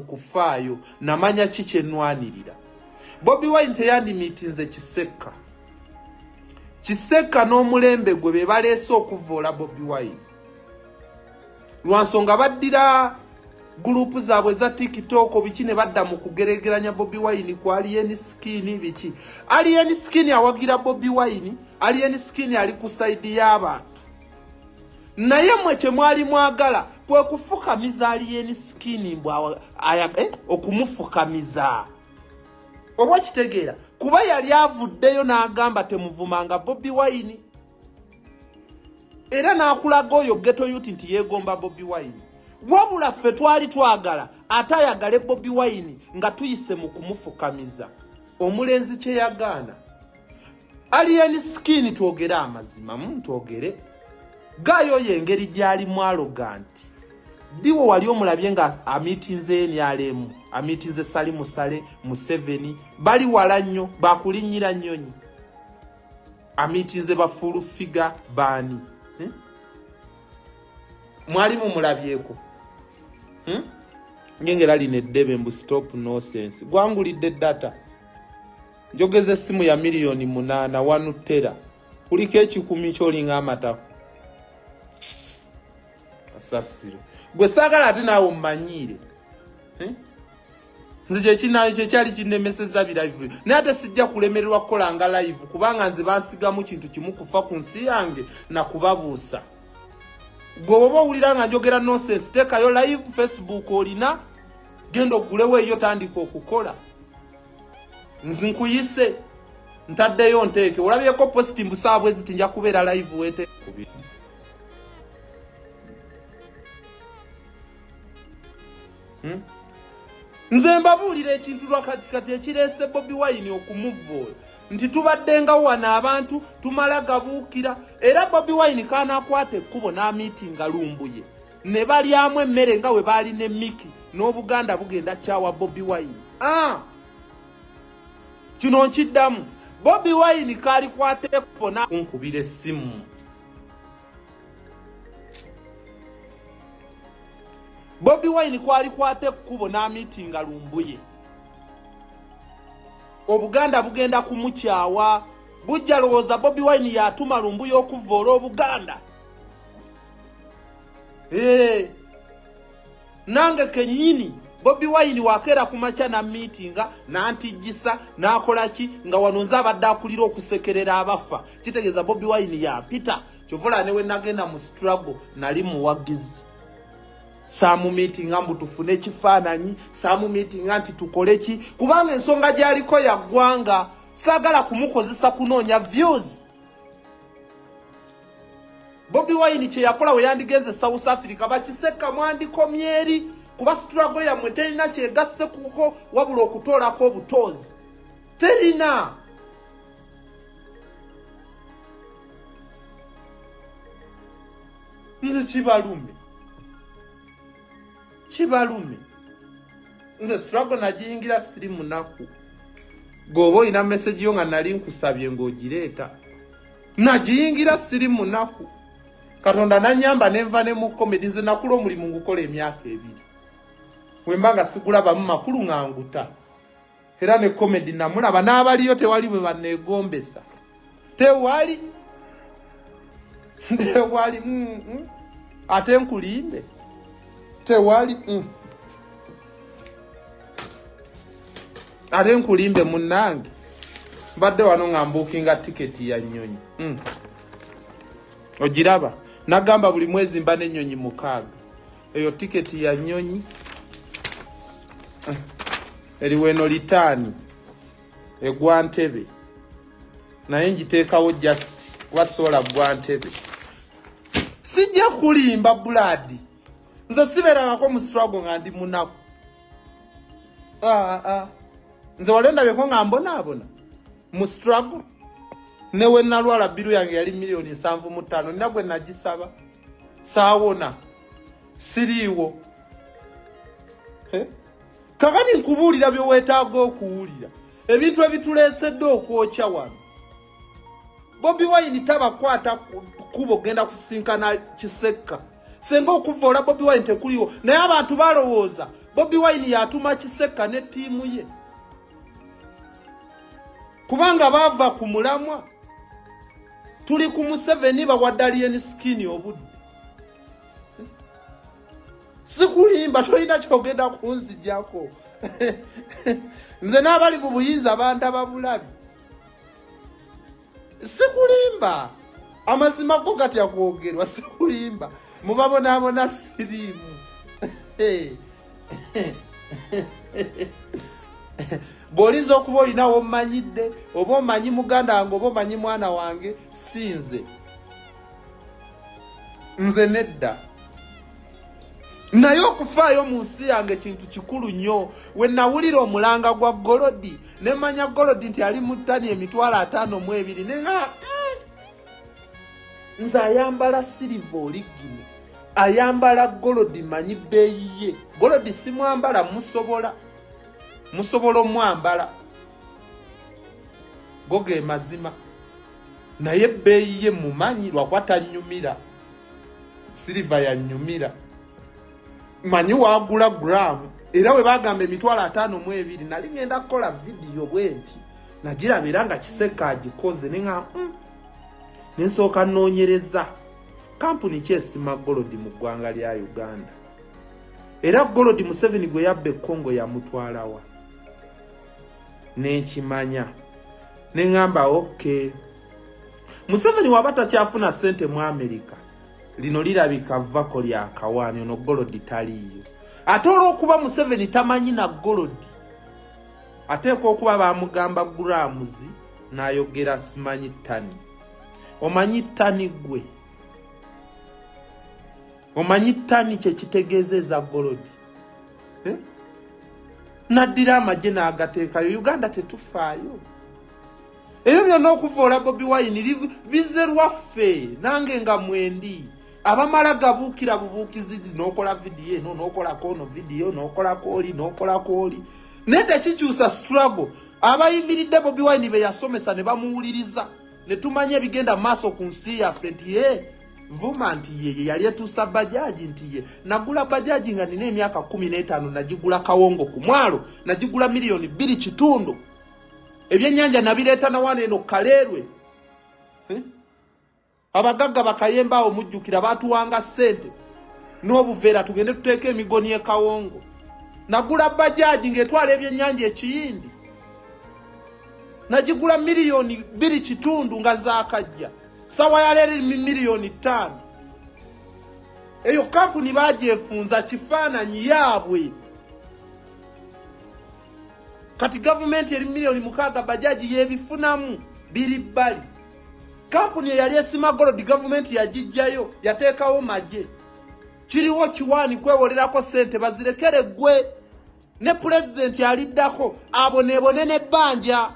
kufaayo namanya kiki ennwanirira. Bobi Wine teyandimiitinze Kiseka. Kiseka n'omulembe gwe be baleese okuvoola Bobi Wine. Lwansonga baddira gurupu zaabwe za TikTok biki ne badda mu kugeregeranya Bobi Wine ku Alien Skin biki. Alien Skin awagira Bobi Wine, Alien Skin ali ku side y'abantu. Naye mwe kye mwali mwagala kwe kufukamiza Alien Skin mbwa okumufukamiza. Obwa kitegeera kuba yali avuddeyo n'agamba temuvumanga Bobi Wine. Era n'akulaga oyo ghetto youth nti yeegomba Bobi Wine. Wabula ffe twali twagala atayagale Bobi Wine nga tuyise mu kumufukamiza. Omulenzi kye yagaana. Alien Skin twogere amazima twogere. Gayo yengeri gyali mwaloganti. Diwo wali omulabye nga amitinze NRM, amitinze Sali Musale, Museveni, bali wala nnyo bakulinyira nnyonyi. Amitinze bafulu figa bani. Mwali mumulabyeko. Ngengera line debe mbu stop nonsense. Gwangulidde data. Njogeze essimu ya milioni 8 wanu tera. Kuliko ekikumi kyolinga amatako. Asasiro. Gwe sagala ate nawe mmanyire. Nze kye kyali kinnemeseza birive. Naye ate sijja kulemererwa kukolanga live kubanga nze bansigamu kintu kimu kufa ku nsi yange na kubabuusa. Gwe bwoba owulira nga njogera nonsense teekayo live Facebook olina genda ogulewo eyo tandika okukola. Nze nkuyise ntaddeyo nteeke olabyeko posti mbusaabwe ziti nja kubeera live wete. Nze mbabuulira ekintu lwakatikati ekireese Bobi Wine okumuvoola nti tubaddenga wana abantu tumala gabuukira era Bobi Wine kaanaakwata ekkubo n'amiitinga lumbuye ne balyamu emmere nga we baali ne Miki n'Obuganda bugenda kyawa Bobi Wine. Kino nkiddamu Bobi Wine kaalikwata ekkubo n'akunkubira essimu. Bobi Wine kwali kwate kubo na meetinga lumbuye. Obuganda bugenda kumukyawa. Bujja lowooza Bobi Wine yatuma lumbuye okuvoola Obuganda. Nange kennyini Bobi Wine wakeera kumakya na meetinga n'antijjisa n'akola ki nga wanonza abadde akulira okusekerera abafa. Kitegeeza Bobi Wine yapita. Kyovula ne we nagenda mu struggle nali muwagizi. Samu meeting ambu tufune kifaananyi, samu meeting anti tukoleki kubanga ensonga gyaliko ya ggwanga sagala kumukozesa kunoonya views. Bobi Wine kye yakola we yandigenze South Africa bakiseka mwandikomyeri kuba struggle yammwe terina kyegasse kuko wabula okutoolako obutozi. Terina. Nze kibalume. Kibalume. Nze struggle najingira siri munaku. Gobo ina message yo nga nali nkusabye ngogireeta. Najingira siri munaku. Katonda nanyamba nenva ne mu comedy nze nakula omulimu ngukola emyaka 2. Wembanga sigulaba mu makulu nganguta. Era ne comedy namulaba n'abaliyo tewali bwe banegombesa. Tewali. Tewali. Ate nkulimbe. Tewali. Ate nkulimbe munnange. Badde wano ngambukinga tiketi ya nnyonyi. Ogiraba. Nagamba buli mwezi mba n'ennyonyi 6. Eyo tiketi ya nnyonyi. Eriweno litani. Egwa Ntebe. Naye njiteekawo just. Wasola gwa Ntebe. Sijja kulimba buladi. Nze sibeera nako mu struggle nga ndi munaku. Nze walenda beko nga mbona mu struggle. Newe nalwala biru yange yali milioni 7.5 nagwe nagisaba. Saawona. Siriiwo. Kakani nkubuulira byo weetaaga okuwulira. Ebintu ebituleesedde okwokya wano. Bobi Wine tabakwata kubo genda kusisinkana Kiseka. Senga okuvoola Bobi Wine tekuliwo naye abantu balowooza Bobi Wine yatuma Kiseka ne tiimu ye kubanga bava ku mulamwa tuli ku Museveni bawadaliye skin obudde sikulimba toyina kyogenda kunzijjako nze n'abali mu buyinza abantu ababulabi sikulimba amazima go gatya kwogerwa sikulimba mubabonaabona siriimu bw'oliza okuba olinawo mmanyidde oba omanyi muganda wange oba omanyi mwana wange sinze nze nedda naye okufaayo mu nsi yange kintu kikulu nnyo we nawulira omulanga gwa Golodi ne manya Golodi nti ali mu ttani emitwalo 52 nenga nze ayambala siliva oligini ayambala Golodi manyi bbeeyi ye Golodi simwambala musobola omwambala goge mazima naye bbeeyi ye mumanyi lwakwata nnyumira siliva ya nnyumira manyi wagula gram era we bagamba emitwalo 52 nali ngenda kukola video bwenti nagirabira nga Kiseka agikoze nenga nensooka nnoonyereza kampuni kyesima Golodi mu ggwanga lya Uganda era Golodi Museveni gwe yabba Kongo yamutwalawa nenkimanya nengamba okay Museveni wabata kyafuna ssente mu America lino lirabika vako lya kawaani ono Golodi taliyo ate olw'okuba Museveni tamanyi na Golodi ateekwa okuba bamugamba grams n'ayogera simanyi ttani omanyi ttani gwe omanyi ttani kye kitegeezeza Golodi naddira amagye n'agateekayo Uganda tetufaayo ebyo byonna okuvoola Bobi Wine bize lwaffe nange nga mwendi abamala gabuukira bubuukizi n'okola vidiyo eno n'okolako ono vidiyo n'okolako oli naye tekikyusa struggle abayimiridde Bobi Wine be yasomesa ne bamuwuliriza ne tumanya ebigenda maaso ku nsi yaffe nti vuma nti ye yali etuusa bajaji nti ye nagula bajaji nga nina emyaka 15 nagigula kawongo ku mwalo nagigula miliyoni 2.5 ebyennyanja nabireeta na wano eno Kaleerwe abagagga bakayemba awo mujjukira batuwanga ssente n'obuveera tugende tuteeka emigoni e Kawongo nagula bajaji ng'etwala ebyennyanja ekiyindi nagigula miliyoni 2.5 nga zaakajja sawa yaleero miliyoni 5 eyo kampuni bagyefunza kifaananyi yaabwe kati gavumenti eri miliyoni 6 bajaji yebifunamu biri bbali kampuni eyali esima Golodi gavumenti yagijjayo yateekawo magye kiriwo kiwaani kwewolerako ssente bazirekere gwe ne pulezidenti aliddako abonebone n'ebbanja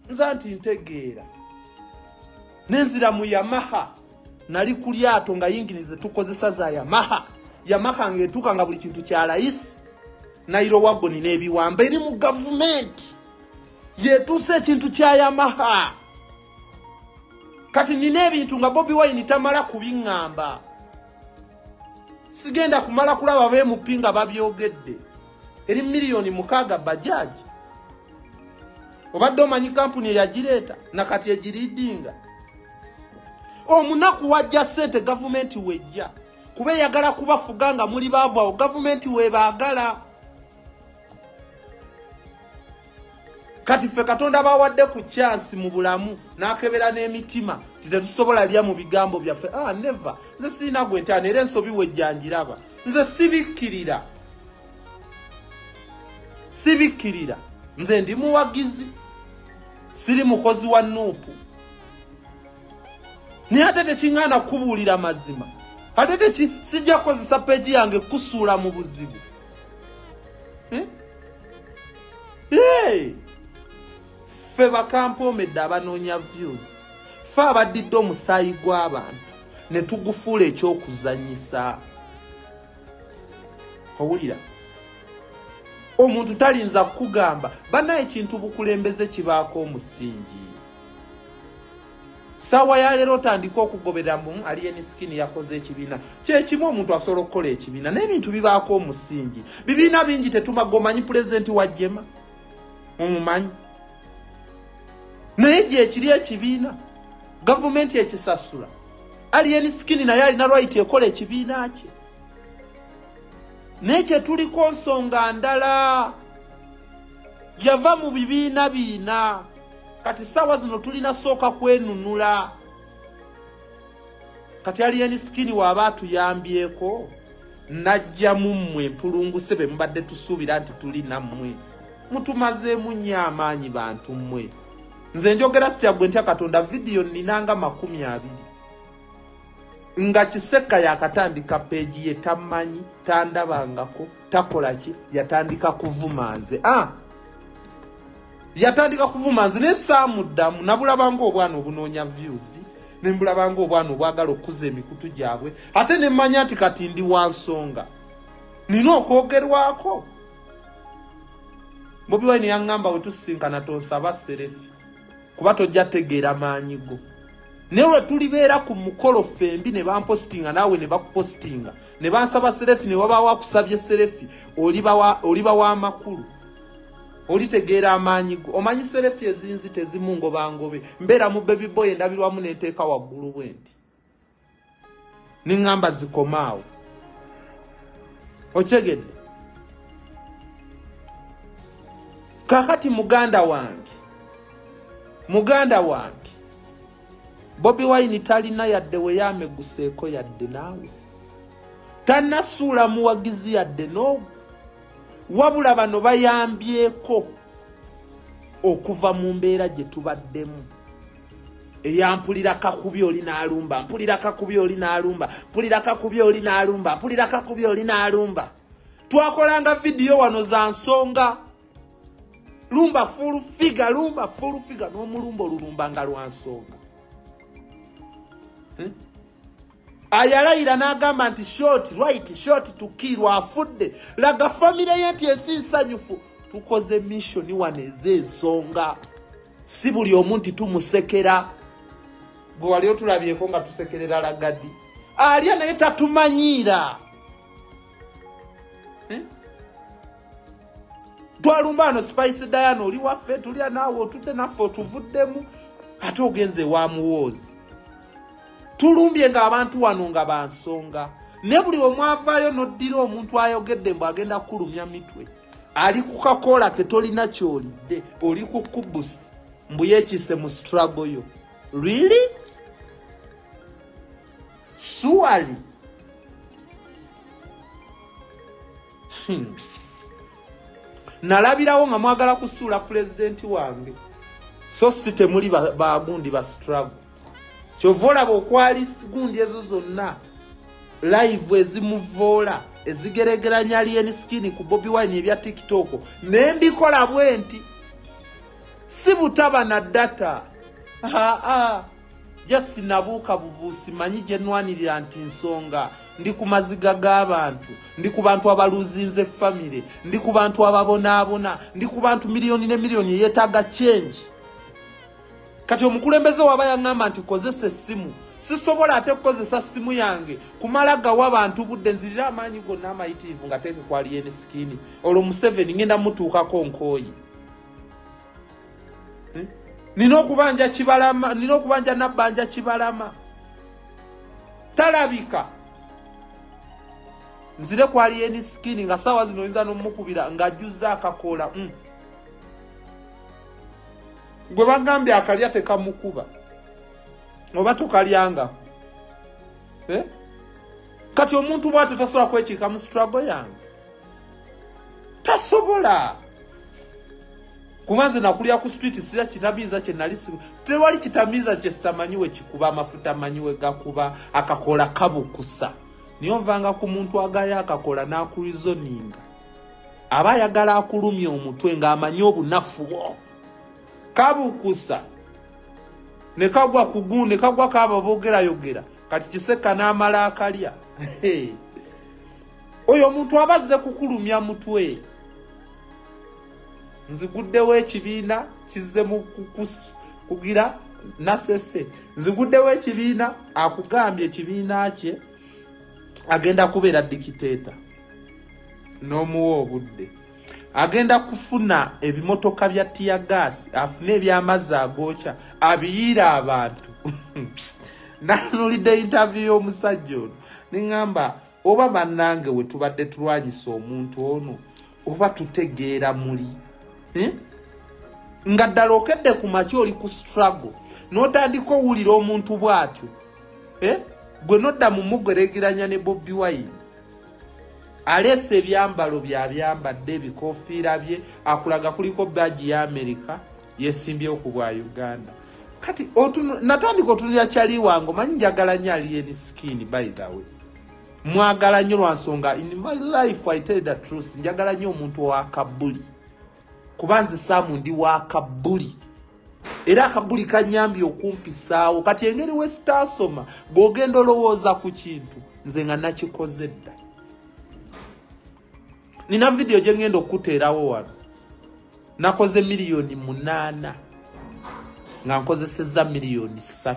nza nti ntegeera nenzira mu Yamaha nali ku lyato nga yinginize tukozesa za Yamaha ng'etuuka nga buli kintu kya layisi Nairo wagoni n'ebiwamba eri mu gavumenti yetuuse ekintu kya Yamaha kati nina ebintu nga Bobi Wine tamala kubiŋŋamba sigenda kumala kulaba beemupinga babyogedde eri miliyoni 6 bajaji obadde omanyi kampuni eyagireeta nakati egiridinga omunaku wajja ssente gavumenti wejja kuba eyagala kubafuga nga muli baavu awo gavumenti webaagala kati ffe Katonda bawadde ku chance mu bulamu n'akebera n'emitima tetusobola lya mu bigambo byaffe never nze sirina gwe ntaana era ensobi wejjanjiraba nze sibikkirira nze ndi muwagizi siri mukozi wa nuupu naye ate tekiŋŋaana kubuulira mazima ate sijja kukozesa peegi yange kusuula mu buzibu ffe bakampoomedde abanoonya views ffe abaddidde omusaayi gw'abantu ne tugufuula ekyokuzannyisa owulira omuntu talinza kugamba banaye ekintu bukulembeze kibaako omusingi sawa ya lero tandika okugoberera mu alien skin yakoze ekibiina kyekimu omuntu asobola okukola ekibiina n'ebintu bibaako omusingi bibiina bingi tetumagomanyi pulezidenti wa Jema omumanyi naye gye ekiri ekibiina gavumenti ekisasula alien skin naye alina right ekola ekibiina kye nekye tuliko nsonga ndala yava mu bibiina biina kati sawa zino tulina sooka kwenunula kati alien skin waba tuyambyeko najja mummwe mpulunguse be mbadde tusuubira nti tuli nammwe mutumazeemu nnyo amaanyi bantu mmwe nze njogera sityagwe ntya Katonda vidiyo ninanga 20 nga Kiseka yakatandika peji ye tamanyi tandabangako takola ki yatandika kuvuma nze yatandika kuvuma nze ne saamuddamu nabulabanga obwana obunoonya views nembulabanga obwana obwagala okuza emikutu gyabwe ate nemmanya nti kati ndi wansonga nina okwogerwako Bobi Wine yaŋŋamba we tusisinkana tonsaba serefi kuba tojja tegeera maanyi go newe tulibeera ku mukolo fembi ne bampostinga nawe ne bakupostinga ne bansaba serefi ne waba wakusabye serefi oliba wa makulu olitegeera amaanyi go omanyi serefi ezinzi tezimungo bangobe mbeera mu baby boy endabirwamu n'enteeka waggulu bwenti niŋŋamba zikomaawo okyegedde kakati muganda wange Bobi Wine talina yadde we yameguseeko yadde naawe tannasuula muwagizi yadde n'ogwo wabula bano bayambyeko okuva mu mbeera gye tubaddemu eyampulira kakubi oli n'alumba mpulira kakubi oli n'alumba mpulira kakubi oli n'alumba mpulira kakubi oli n'alumba twakolanga vidiyo wano za nsonga lumba full figure n'omulumba olulumba nga lwa nsonga ayalayira n'agamba nti short to kill afudde laga family ye nti esinsanyufu tukoze mission wano ez'ensonga si buli omuntu tumusekera gwe wali otulabyeko nga tusekerera lagadi alya naye tatumanyiira twalumba ano Spice Diana oli waffe tulya naawe otudde naffe otuvuddemu ate ogenze wa muwoozi tulumbye nga abantu wano nga bansonga ne buli omwavaayo noddira omuntu ayogedde mbu agenda kulumya mitwe ali kukakola ke tolina kyolidde oli ku kubusi mbu yeekise mu struggle yo really surely nalabirawo nga mwagala kusuula pulezidenti wange so si temuli bagundi ba struggle kyova olaba okwali gundi ezo zonna live ezimuvoola ezigeregeranya alien skin ku Bobi Wine ebya TikTok nembikola bwenti si butaba na data just nabuuka bubuusi manyi gye nnwanirira nti nsonga ndi ku maziga g'abantu ndi ku bantu abaluzinze family ndi ku bantu ababonaabona ndi ku bantu miliyoni ne miliyoni yeetaaga change kati omukulembeze waba yaŋŋamba nti kozesa essimu sisobola ate kukozesa simu yange kumala gawa abantu budde nzirira amaanyi gonna amayitirivu nga teeke ku alien skin olwo Museveni ngenda mutuukako nkooyi nina okubanja nabbanja Kibalama talabika nzire ku alien skin nga sawa zino oyinza n'omukubira ng'ajjuzza akakoola gwe bagambye akalya tekamukuba oba tukalyanga kati omuntu bw'atyo tasobola kwekiika mu struggle yange tasobola kumanze nakulya ku street sira kinamiiza kye nali tewali kitamiiza kye sitamanyiwe kikuba amafuta manyiwe gakuba akakola kabukusa niyo nvanga ku muntu agaya akakola n'akulizoninga aba ayagala akulumya omutwe ng'amanyi obunafu bwo kabukusa ne kagwa kugunde kagwa kaba bogerayogera kati Kiseka n'amala akalya oyo omuntu abazze kukulumya mutwe nziguddewo ekibiina kizze mu kugira nasese nziguddewo ekibiina akugambye ekibiina kye agenda kubeera dictator n'omuwa obudde agenda kufuna ebimotoka bya tear gas afune ebyamazzi agookya abiyiira abantu nanulidde interview y'omusajja ono neŋŋamba oba bannange we tubadde tulwanyisa omuntu ono oba tutegeera muli nga ddala okedde ku makya oli ku struggle n'otandika owulira omuntu bw'atyo gwe nodda mu mugeregeranya ne Bobi Wine aleese ebyambalo byabyambadde ebikoofiira bye akulaga kuliko baji ya America yesimbyewo ku bwa Uganda kati natandika otunira kyali wange manyi njagala nnyo alien skin by the way mwagala nnyo lwa nsonga in my life I tell the truth njagala nnyo omuntu wa kabuli kubanze Samu ndi wa kabuli era akabuli kanyambye okumpisaawo kati engeri we sitasoma gogenda olowooza ku kintu nze nga nakikoze dda nina video gye ngenda okuteerawo wano nakoze miliyoni 8 nga nkozesezza miliyoni 3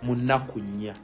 mu nnaku 4